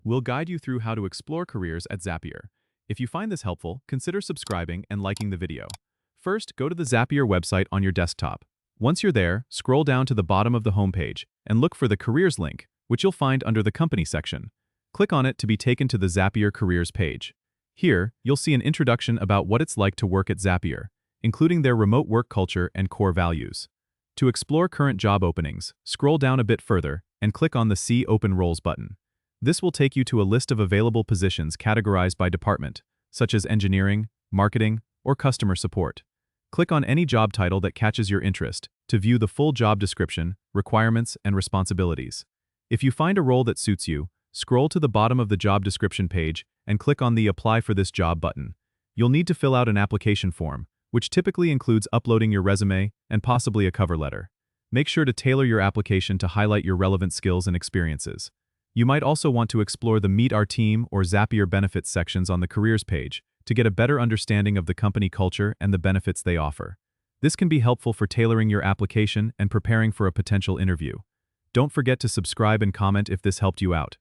We'll guide you through how to explore careers at Zapier. If you find this helpful, consider subscribing and liking the video. First, go to the Zapier website on your desktop. Once you're there, scroll down to the bottom of the homepage and look for the Careers link, which you'll find under the Company section. Click on it to be taken to the Zapier Careers page. Here, you'll see an introduction about what it's like to work at Zapier, including their remote work culture and core values. To explore current job openings, scroll down a bit further and click on the See Open Roles button. This will take you to a list of available positions categorized by department, such as engineering, marketing, or customer support. Click on any job title that catches your interest to view the full job description, requirements, and responsibilities. If you find a role that suits you, scroll to the bottom of the job description page and click on the Apply for this job button. You'll need to fill out an application form, which typically includes uploading your resume and possibly a cover letter. Make sure to tailor your application to highlight your relevant skills and experiences. You might also want to explore the Meet Our Team or Zapier benefits sections on the Careers page to get a better understanding of the company culture and the benefits they offer. This can be helpful for tailoring your application and preparing for a potential interview. Don't forget to subscribe and comment if this helped you out.